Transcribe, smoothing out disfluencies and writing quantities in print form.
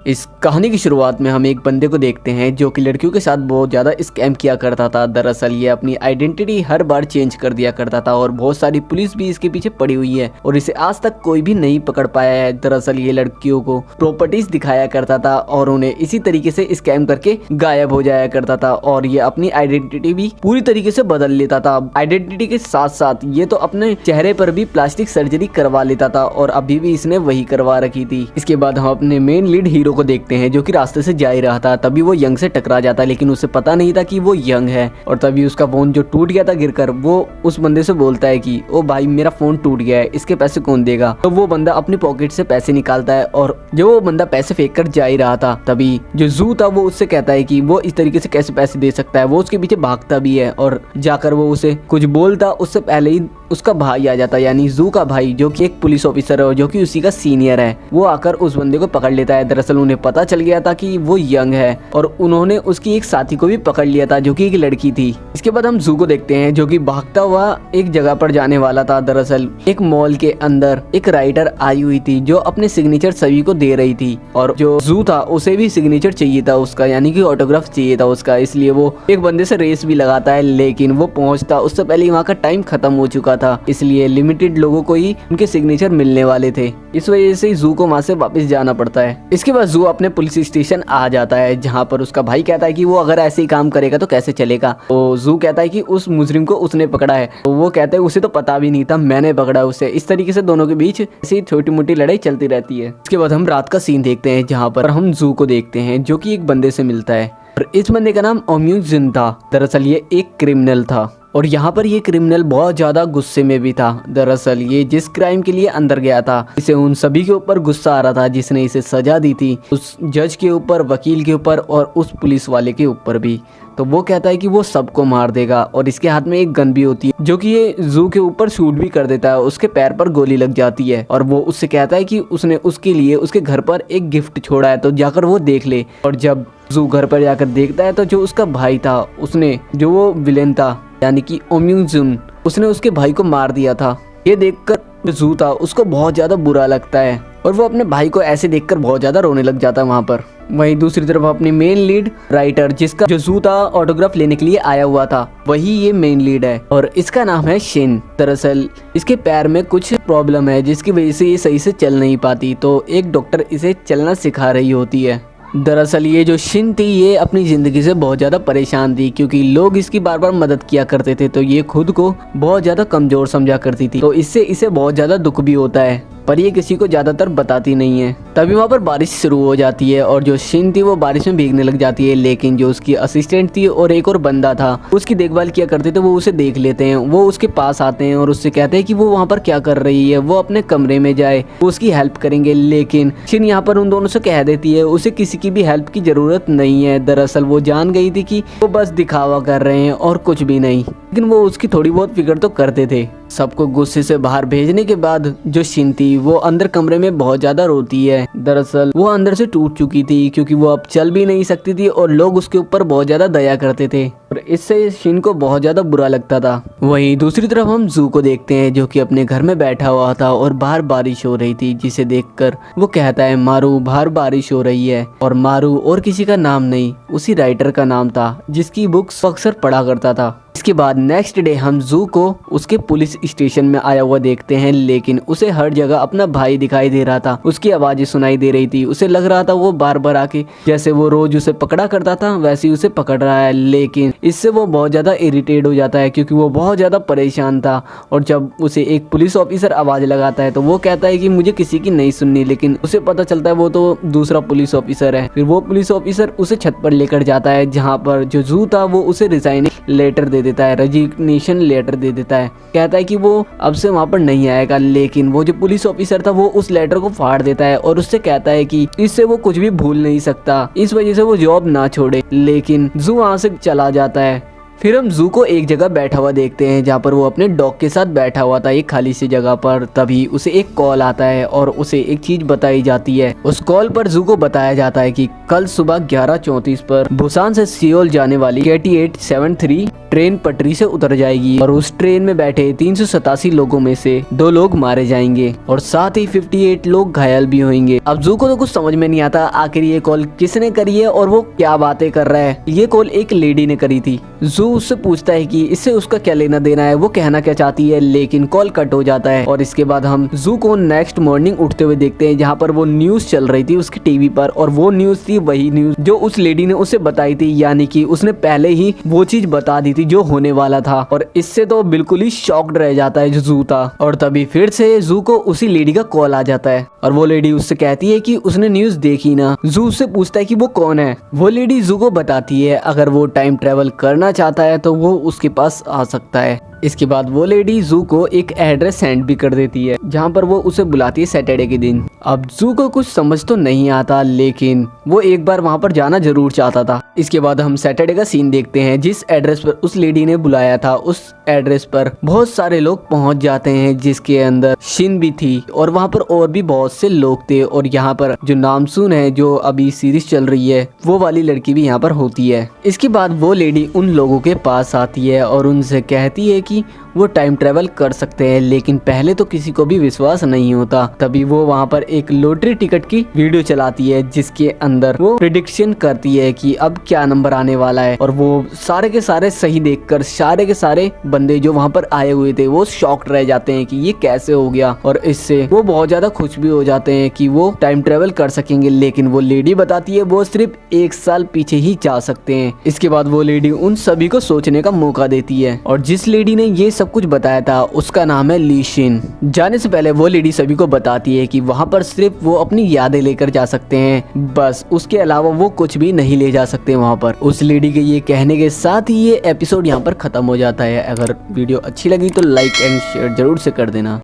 इस कहानी की शुरुआत में हम एक बंदे को देखते हैं जो कि लड़कियों के साथ बहुत ज़्यादा स्कैम किया करता था। दरअसल ये अपनी आइडेंटिटी हर बार चेंज कर दिया करता था और बहुत सारी पुलिस भी इसके पीछे पड़ी हुई है और इसे आज तक कोई भी नहीं पकड़ पाया है। दरअसल ये लड़कियों को प्रॉपर्टीज दिखाया करता था और उन्हें इसी तरीके से स्कैम करके गायब हो जाया करता था और ये अपनी आइडेंटिटी भी पूरी तरीके से बदल लेता था। आइडेंटिटी के साथ साथ ये तो अपने चेहरे पर भी प्लास्टिक सर्जरी करवा लेता था और अभी भी इसने वही करवा रखी थी। इसके बाद हम अपने मेन लीड हीरो को देखते हैं जो कि रास्ते से जा ही रहा था। तभी वो यंग से टकरा जाता है, लेकिन उसे पता नहीं था कि वो यंग है। और तभी उसका फोन जो टूट गया था गिरकर, वो उस बंदे से बोलता है कि ओ भाई मेरा फोन टूट गया है, इसके पैसे कौन देगा। तो वो बंदा अपनी पॉकेट से पैसे निकालता है और जब वो बंदा पैसे फेंक कर जा ही रहा था तभी जो जू था वो उससे कहता है कि वो इस तरीके से कैसे पैसे दे सकता है। वो उसके पीछे भागता भी है और जाकर वो उसे कुछ बोलता उससे पहले ही उसका भाई आ जाता है, यानी जू का भाई जो कि एक पुलिस ऑफिसर है और जो कि उसी का सीनियर है। वो आकर उस बंदे को पकड़ लेता है। दरअसल उन्हें पता चल गया था कि वो यंग है और उन्होंने उसकी एक साथी को भी पकड़ लिया था जो कि एक लड़की थी। इसके बाद हम जू को देखते हैं जो कि भागता हुआ एक जगह पर जाने वाला था। दरअसल एक मॉल के अंदर एक राइटर आई हुई थी जो अपने सिग्नेचर सभी को दे रही थी और जो जू था उसे भी सिग्नेचर चाहिए था उसका, यानी कि ऑटोग्राफ चाहिए था उसका। इसलिए वो एक बंदे से रेस भी लगाता है, लेकिन वो पहुंचता उससे पहले वहाँ का टाइम खत्म हो चुका था, इसलिए लिमिटेड लोगों को ही उनके सिग्नेचर मिलने वाले थे। इस वजह से जू को वहाँ से वापस जाना पड़ता है। इसके बाद जू अपने पुलिस स्टेशन आ जाता है जहाँ पर उसका भाई कहता है कि वो अगर ऐसे ही काम करेगा तो कैसे चलेगा। तो जू कहता है कि उस मुजरिम को उसने पकड़ा है। तो वो कहता है उसे तो पता भी नहीं था, मैंने पकड़ा उसे। इस तरीके से दोनों के बीच ऐसी छोटी मोटी लड़ाई चलती रहती है। इसके बाद हम रात का सीन देखते हैं जहाँ पर हम जू को देखते हैं जो कि एक बंदे से मिलता है और इस बंदे का नाम ओम्यूजिन था। दरअसल ये एक क्रिमिनल था और यहाँ पर ये क्रिमिनल बहुत ज्यादा गुस्से में भी था। दरअसल ये जिस क्राइम के लिए अंदर गया था इसे उन सभी के ऊपर गुस्सा आ रहा था जिसने इसे सजा दी थी, उस जज के ऊपर, वकील के ऊपर और उस पुलिस वाले के ऊपर भी। तो वो कहता है कि वो सबको मार देगा और इसके हाथ में एक गन भी होती है जो कि ये जू के ऊपर शूट भी कर देता है। उसके पैर पर गोली लग जाती है और वो उससे कहता है कि उसने उसके लिए उसके घर पर एक गिफ्ट छोड़ा है तो जाकर वो देख ले। और जब जू घर पर जाकर देखता है तो जो उसका भाई था उसने, जो वो विलेन था यानी कि ओम्यूजिन, उसने उसके भाई को मार दिया था। ये देखकर जू था उसको बहुत ज्यादा बुरा लगता है और वो अपने भाई को ऐसे देखकर बहुत ज्यादा रोने लग जाता है वहाँ पर। वहीं दूसरी तरफ अपनी मेन लीड राइटर, जिसका जो जू था ऑटोग्राफ लेने के लिए आया हुआ था, वही ये मेन लीड है और इसका नाम है शिन। दरअसल इसके पैर में कुछ प्रॉब्लम है जिसकी वजह से ये सही से चल नहीं पाती, तो एक डॉक्टर इसे चलना सिखा रही होती है। दरअसल ये जो शिन थी ये अपनी ज़िंदगी से बहुत ज़्यादा परेशान थी क्योंकि लोग इसकी बार बार मदद किया करते थे, तो ये खुद को बहुत ज़्यादा कमज़ोर समझा करती थी। तो इससे इसे बहुत ज़्यादा दुख भी होता है पर ये किसी को ज़्यादातर बताती नहीं है। तभी वहाँ पर बारिश शुरू हो जाती है और जो शिन थी वो बारिश में भीगने लग जाती है, लेकिन जो उसकी असिस्टेंट थी और एक और बंदा था उसकी देखभाल किया करते थे, वो उसे देख लेते हैं। वो उसके पास आते हैं और उससे कहते हैं कि वो वहाँ पर क्या कर रही है, वो अपने कमरे में जाए, वो उसकी हेल्प करेंगे। लेकिन शिन यहाँ पर उन दोनों से कह देती है उसे किसी की भी हेल्प की ज़रूरत नहीं है। दरअसल वो जान गई थी कि वो बस दिखावा कर रहे हैं और कुछ भी नहीं, लेकिन वो उसकी थोड़ी बहुत फिक्र तो करते थे। सबको गुस्से से बाहर भेजने के बाद जो शिन थी वो अंदर कमरे में बहुत ज्यादा रोती है। दरअसल वो अंदर से टूट चुकी थी क्योंकि वो अब चल भी नहीं सकती थी और लोग उसके ऊपर बहुत ज्यादा दया करते थे और इससे शिन को बहुत ज्यादा बुरा लगता था। वहीं दूसरी तरफ हम जू को देखते हैं जो कि अपने घर में बैठा हुआ था और बाहर बारिश हो रही थी, जिसे देखकर वो कहता है मारू बाहर बारिश हो रही है। और मारू और किसी का नाम नहीं, उसी राइटर का नाम था जिसकी बुक्स अक्सर पढ़ा करता था। इसके बाद नेक्स्ट डे हम जू को उसके पुलिस स्टेशन में आया हुआ देखते हैं, लेकिन उसे हर जगह अपना भाई दिखाई दे रहा था, उसकी आवाजें सुनाई दे रही थी। उसे लग रहा था वो बार बार आके जैसे वो रोज उसे पकड़ा करता था वैसे ही उसे पकड़ रहा है, लेकिन इससे वो बहुत ज्यादा इरिटेट हो जाता है क्योंकि वो बहुत ज्यादा परेशान था। और जब उसे एक पुलिस ऑफिसर आवाज लगाता है तो वो कहता है कि मुझे किसी की नहीं सुननी, लेकिन उसे पता चलता है वो तो दूसरा पुलिस ऑफिसर है। फिर वो पुलिस ऑफिसर उसे छत पर लेकर जाता है जहाँ पर जो जू था वो उसे रिजाइनिंग लेटर दे देता है, रेजिग्नेशन लेटर दे देता है। कहता है कि वो अब से वहाँ पर नहीं आएगा, लेकिन वो जो पुलिस ऑफिसर था वो उस लेटर को फाड़ देता है और उससे कहता है कि इससे वो कुछ भी भूल नहीं सकता, इस वजह से वो जॉब ना छोड़े। लेकिन जू वहाँ से चला जाता है। फिर हम जू को एक जगह बैठा हुआ देखते हैं जहाँ पर वो अपने डॉग के साथ बैठा हुआ था एक खाली सी जगह पर। तभी उसे एक कॉल आता है और उसे एक चीज बताई जाती है। उस कॉल पर जू को बताया जाता है कि कल सुबह 11:34 पर बुसान से सियोल जाने वाली KT-873 ट्रेन पटरी से उतर जाएगी और उस ट्रेन में बैठे 387 लोगों में से 2 लोग मारे जाएंगे और साथ ही 58 लोग घायल भी होंगे। अब जू को तो कुछ समझ में नहीं आता आखिर ये कॉल किसने करी है और वो क्या बातें कर रहा है। ये कॉल एक लेडी ने करी थी। जू उससे पूछता है कि इससे उसका क्या लेना देना है, वो कहना क्या चाहती है, लेकिन कॉल कट हो जाता है। और इसके बाद हम जू को नेक्स्ट मॉर्निंग उठते हुए देखते हैं जहाँ पर वो न्यूज चल रही थी उसकी टीवी पर, और वो न्यूज थी वही न्यूज जो उस लेडी ने उसे बताई थी, यानी कि उसने पहले ही वो चीज बता दी थी जो होने वाला था। और इससे तो बिल्कुल ही शॉक्ड रह जाता है जो जू था। और तभी फिर से जू को उसी लेडी का कॉल आ जाता है और वो लेडी उससे कहती है कि उसने न्यूज देखी ना। जू उससे पूछता है कि वो कौन है। वो लेडी जू को बताती है अगर वो टाइम ट्रेवल करना चाहता है तो वो उसके पास आ सकता है। इसके बाद वो लेडी जू को एक एड्रेस सेंड भी कर देती है जहाँ पर वो उसे बुलाती है सैटरडे के दिन। अब जू को कुछ समझ तो नहीं आता लेकिन वो एक बार वहाँ पर जाना जरूर चाहता था। इसके बाद हम सैटरडे का सीन देखते हैं। जिस एड्रेस पर उस लेडी ने बुलाया था उस एड्रेस पर बहुत सारे लोग पहुँच जाते हैं, जिसके अंदर शिन भी थी और वहाँ पर और भी बहुत से लोग थे। और यहाँ पर जो नामसून है, जो अभी सीरीज चल रही है, वो वाली लड़की भी यहाँ पर होती है। इसके बाद वो लेडी उन लोगों के पास आती है और उनसे कहती है कि वो टाइम ट्रेवल कर सकते हैं, लेकिन पहले तो किसी को भी विश्वास नहीं होता। तभी वो वहाँ पर एक लॉटरी टिकट की वीडियो चलाती है जिसके अंदर वो प्रेडिक्शन करती है कि अब क्या नंबर आने वाला है। और वो सारे के सारे सही देखकर सारे के सारे बंदे जो वहाँ पर आए हुए थे वो शॉक्ड रह जाते हैं कि ये कैसे हो गया। और इससे वो बहुत ज्यादा खुश भी हो जाते हैं कि वो टाइम ट्रेवल कर सकेंगे। लेकिन वो लेडी बताती है वो सिर्फ 1 साल पीछे ही जा सकते हैं। इसके बाद वो लेडी उन सभी को सोचने का मौका देती है और जिस लेडी ने ये सब कुछ बताया था उसका नाम है ली शिन। जाने से पहले वो लेडी सभी को बताती है कि वहाँ पर सिर्फ वो अपनी यादें लेकर जा सकते हैं, बस उसके अलावा वो कुछ भी नहीं ले जा सकते वहाँ पर। उस लेडी के ये कहने के साथ ही ये एपिसोड यहाँ पर खत्म हो जाता है। अगर वीडियो अच्छी लगी तो लाइक एंड शेयर जरूर से कर देना।